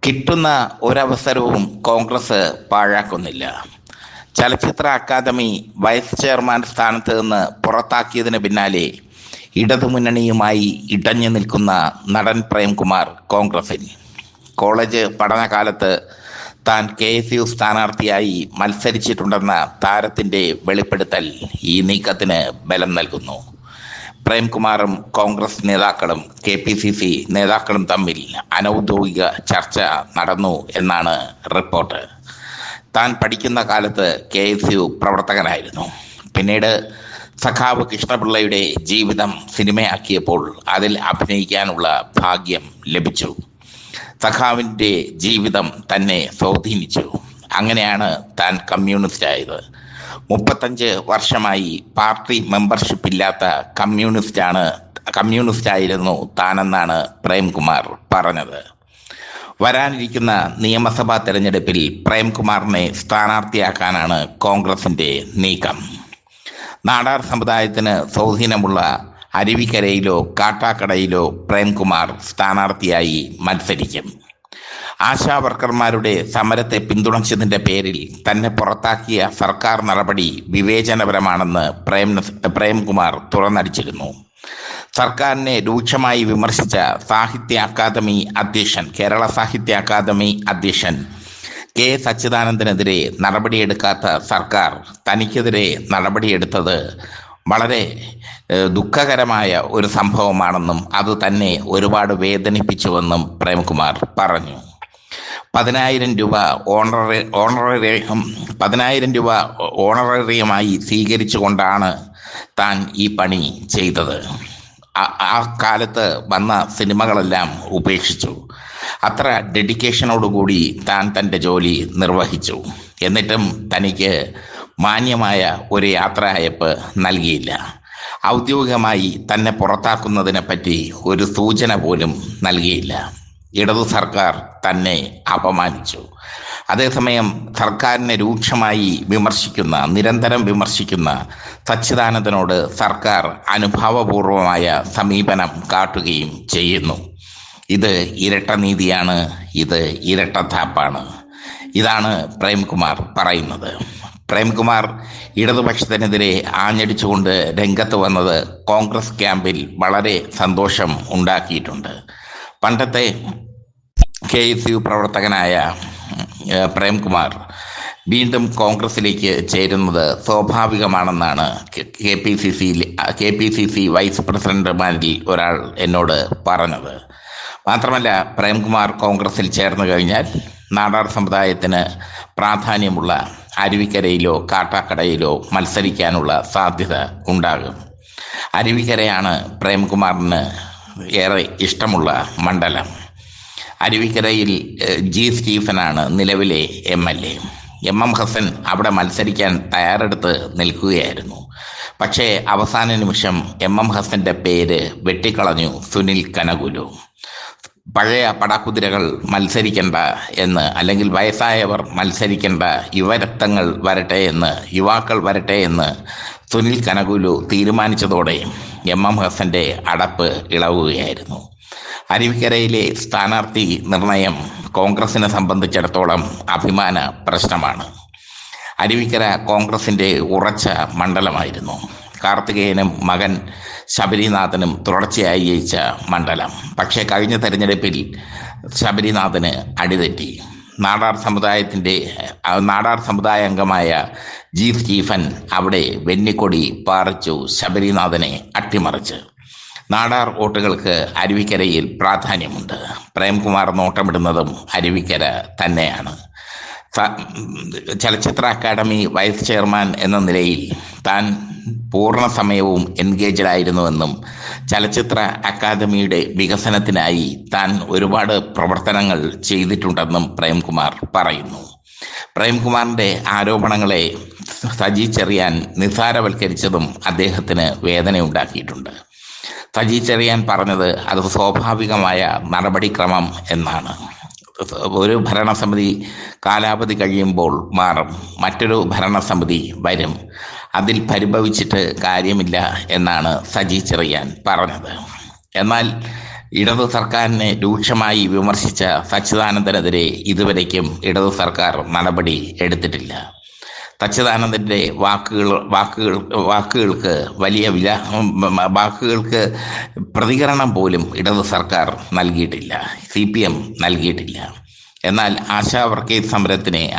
കിട്ടുന്ന ഒരവസരവും കോൺഗ്രസ് പാഴാക്കുന്നില്ല. ചലച്ചിത്ര academy vice chairman സ്ഥാനത്ത് നിന്ന് പുറത്താക്കിയതിന് പിന്നാലെ ഇടതുമുന്നണിയുമായി ഇടഞ്ഞു നിൽക്കുന്ന നടൻ പ്രേംകുമാർ കോൺഗ്രസിൽ. കോളേജ് പഠനകാലത്ത് താൻ KSU സ്ഥാനാർത്ഥിയായി മത്സരിച്ചിട്ടുണ്ടെന്ന താരത്തിൻ്റെ വെളിപ്പെടുത്തൽ ഈ നീക്കത്തിന് ബലം നൽകുന്നു. പ്രേംകുമാറും കോൺഗ്രസ് നേതാക്കളും KPCC നേതാക്കളും തമ്മിൽ അനൗദ്യോഗിക ചർച്ച നടന്നു എന്നാണ് റിപ്പോർട്ട്. താൻ പഠിക്കുന്ന കാലത്ത് KSU പ്രവർത്തകനായിരുന്നു. പിന്നീട് സഖാവ് കൃഷ്ണപിള്ളയുടെ ജീവിതം സിനിമയാക്കിയപ്പോൾ അതിൽ അഭിനയിക്കാനുള്ള ഭാഗ്യം ലഭിച്ചു. സഖാവിൻ്റെ ജീവിതം തന്നെ സ്വാധീനിച്ചു. അങ്ങനെയാണ് താൻ കമ്മ്യൂണിസ്റ്റായത്. 35 വർഷമായി പാർട്ടി മെമ്പർഷിപ്പ് ഇല്ലാത്ത കമ്മ്യൂണിസ്റ്റായിരുന്നു താനെന്നാണ് പ്രേംകുമാർ പറഞ്ഞത്. വരാനിരിക്കുന്ന നിയമസഭാ തെരഞ്ഞെടുപ്പിൽ പ്രേംകുമാറിനെ സ്ഥാനാർത്ഥിയാക്കാനാണ് കോൺഗ്രസിൻ്റെ നീക്കം. നാടാർ സമുദായത്തിന് സ്വാധീനമുള്ള അരുവിക്കരയിലോ കാട്ടാക്കടയിലോ പ്രേംകുമാർ സ്ഥാനാർത്ഥിയായി മത്സരിക്കും. ആശാവർക്കർമാരുടെ സമരത്തെ പിന്തുണച്ചതിൻ്റെ പേരിൽ തന്നെ പുറത്താക്കിയ സർക്കാർ നടപടി വിവേചനപരമാണെന്ന് പ്രേംകുമാർ തുറന്നടിച്ചിരുന്നു. സർക്കാരിനെ രൂക്ഷമായി വിമർശിച്ച കേരള സാഹിത്യ അക്കാദമി അധ്യക്ഷൻ K. സച്ചിദാനന്ദനെതിരെ നടപടിയെടുക്കാത്ത സർക്കാർ തനിക്കെതിരെ നടപടിയെടുത്തത് വളരെ ദുഃഖകരമായ ഒരു സംഭവമാണെന്നും അത് തന്നെ ഒരുപാട് വേദനിപ്പിച്ചുവെന്നും പ്രേംകുമാർ പറഞ്ഞു. 10,000 രൂപ ഓണറേറിയമായി സ്വീകരിച്ചുകൊണ്ടാണ് താൻ ഈ പണി ചെയ്തത്. ആ കാലത്ത് വന്ന സിനിമകളെല്ലാം ഉപേക്ഷിച്ചു. അത്ര ഡെഡിക്കേഷനോടുകൂടി താൻ തൻ്റെ ജോലി നിർവഹിച്ചു. എന്നിട്ടും തനിക്ക് മാന്യമായ ഒരു യാത്രയയപ്പ് നൽകിയില്ല. ഔദ്യോഗികമായി തന്നെ പുറത്താക്കുന്നതിനെ പറ്റി ഒരു സൂചന പോലും നൽകിയില്ല. ഇടതു സർക്കാർ തന്നെ അപമാനിച്ചു. അതേസമയം സർക്കാരിനെ രൂക്ഷമായി നിരന്തരം വിമർശിക്കുന്ന സച്ചിദാനന്ദനോട് സർക്കാർ അനുഭാവപൂർവമായ സമീപനം കാട്ടുകയും ചെയ്യുന്നു. ഇത് ഇരട്ട നീതിയാണ്, ഇത് ഇരട്ടത്താപ്പാണ്. ഇതാണ് പ്രേംകുമാർ പറയുന്നത്. പ്രേംകുമാർ ഇടതുപക്ഷത്തിനെതിരെ ആഞ്ഞടിച്ചുകൊണ്ട് രംഗത്ത് വന്നത് കോൺഗ്രസ് ക്യാമ്പിൽ വളരെ സന്തോഷം ഉണ്ടാക്കിയിട്ടുണ്ട്. പണ്ടത്തെ KSU പ്രവർത്തകനായ പ്രേംകുമാർ വീണ്ടും കോൺഗ്രസിലേക്ക് ചേരുന്നത് സ്വാഭാവികമാണെന്നാണ് KPCC വൈസ് പ്രസിഡന്റുമാരിൽ ഒരാൾ എന്നോട് പറഞ്ഞത്. മാത്രമല്ല, പ്രേംകുമാർ കോൺഗ്രസിൽ ചേർന്ന് കഴിഞ്ഞാൽ നാടാർ സമുദായത്തിന് പ്രാധാന്യമുള്ള അരുവിക്കരയിലോ കാട്ടാക്കടയിലോ മത്സരിക്കാനുള്ള സാധ്യത ഉണ്ടാകും. അരുവിക്കരയാണ് പ്രേംകുമാറിന് ഏറെ ഇഷ്ടമുള്ള മണ്ഡലം. അരുവിക്കരയിൽ G. സ്റ്റീഫനാണ് നിലവിലെ MLA. MM ഹസൻ അവിടെ മത്സരിക്കാൻ തയ്യാറെടുത്ത് നിൽക്കുകയായിരുന്നു. പക്ഷേ അവസാന നിമിഷം MM ഹസൻ്റെ പേര് വെട്ടിക്കളഞ്ഞു സുനിൽ കനകുലു. പഴയ പടക്കുതിരകൾ മത്സരിക്കേണ്ട എന്ന്, അല്ലെങ്കിൽ വയസ്സായവർ മത്സരിക്കേണ്ട, യുവാക്കൾ വരട്ടെ എന്ന് സുനിൽ കനകുലു തീരുമാനിച്ചതോടെ MM ഹസൻ്റെ അടപ്പ് ഇളവുകയായിരുന്നു. അരുവിക്കരയിലെ സ്ഥാനാർത്ഥി നിർണയം കോൺഗ്രസിനെ സംബന്ധിച്ചിടത്തോളം അഭിമാന പ്രശ്നമാണ്. അരുവിക്കര കോൺഗ്രസിൻ്റെ ഉറച്ച മണ്ഡലമായിരുന്നു. കാർത്തികേയനും മകൻ ശബരിനാഥനും തുടർച്ചയായി ജയിച്ച മണ്ഡലം. പക്ഷേ കഴിഞ്ഞ തെരഞ്ഞെടുപ്പിൽ ശബരിനാഥന് അടിതെറ്റി. നാടാർ സമുദായ അംഗമായ G. സ്റ്റീഫൻ അവിടെ വെന്നിക്കൊടി പാറിച്ചു ശബരിനാഥനെ അട്ടിമറിച്ച്. നാടാർ വോട്ടുകൾക്ക് അരുവിക്കരയിൽ പ്രാധാന്യമുണ്ട്. പ്രേംകുമാർ നോട്ടമിടുന്നതും അരുവിക്കര തന്നെയാണ്. ചലച്ചിത്ര അക്കാദമി വൈസ് ചെയർമാൻ എന്ന നിലയിൽ താൻ പൂർണ്ണ സമയവും എൻഗേജഡായിരുന്നുവെന്നും ചലച്ചിത്ര അക്കാദമിയുടെ വികസനത്തിനായി താൻ ഒരുപാട് പ്രവർത്തനങ്ങൾ ചെയ്തിട്ടുണ്ടെന്നും പ്രേംകുമാർ പറയുന്നു. പ്രേംകുമാറിൻ്റെ ആരോപണങ്ങളെ സജി ചെറിയാൻ നിസ്സാരവൽക്കരിച്ചതും അദ്ദേഹത്തിന് വേദനയുണ്ടാക്കിയിട്ടുണ്ട്. സജി ചെറിയാൻ പറഞ്ഞത് അത് സ്വാഭാവികമായ നടപടിക്രമം എന്നാണ്. ഒരു ഭരണസമിതി കാലാവധി കഴിയുമ്പോൾ മാറും, മറ്റൊരു ഭരണസമിതി വരും, അതിൽ പരിഭവിച്ചിട്ട് കാര്യമില്ല എന്നാണ് സജി ചെറിയാൻ പറഞ്ഞത്. എന്നാൽ ഇടതു സർക്കാരിനെ രൂക്ഷമായി വിമർശിച്ച സച്ചിദാനന്ദനെതിരെ ഇതുവരേക്കും ഇടതു സർക്കാർ നടപടി എടുത്തിട്ടില്ല. സച്ചിദാനന്ദന്റെ വാക്കുകൾക്ക് വലിയ വാക്കുകൾക്ക് പ്രതികരണം പോലും ഇടതു സർക്കാർ നൽകിയിട്ടില്ല, CPM നൽകിയിട്ടില്ല. എന്നാൽ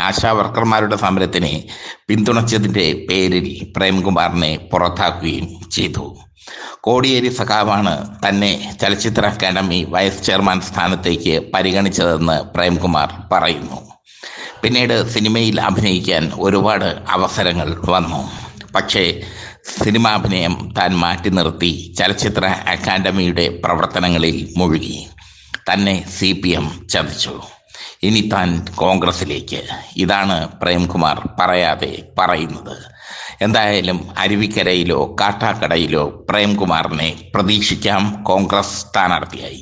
ആശാവർക്കർമാരുടെ സമരത്തിനെ പിന്തുണച്ചതിൻ്റെ പേരിൽ പ്രേംകുമാറിനെ പുറത്താക്കുകയും ചെയ്തു. കോടിയേരി സഖാവാണ് തന്നെ ചലച്ചിത്ര അക്കാദമി വൈസ് ചെയർമാൻ സ്ഥാനത്തേക്ക് പരിഗണിച്ചതെന്ന് പ്രേംകുമാർ പറയുന്നു. പിന്നീട് സിനിമയിൽ അഭിനയിക്കാൻ ഒരുപാട് അവസരങ്ങൾ വന്നു. പക്ഷേ സിനിമാഭിനയം താൻ മാറ്റി നിർത്തി ചലച്ചിത്ര അക്കാദമിയുടെ പ്രവർത്തനങ്ങളിൽ മുഴുകി. തന്നെ CPM ചതിച്ചു. ഇനി താൻ കോൺഗ്രസിലേക്ക്. ഇതാണ് പ്രേംകുമാർ പറയാതെ പറയുന്നത്. എന്തായാലും അരുവിക്കരയിലോ കാട്ടാക്കടയിലോ പ്രേംകുമാറിനെ പ്രതീക്ഷിക്കാം കോൺഗ്രസ് സ്ഥാനാർത്ഥിയായി.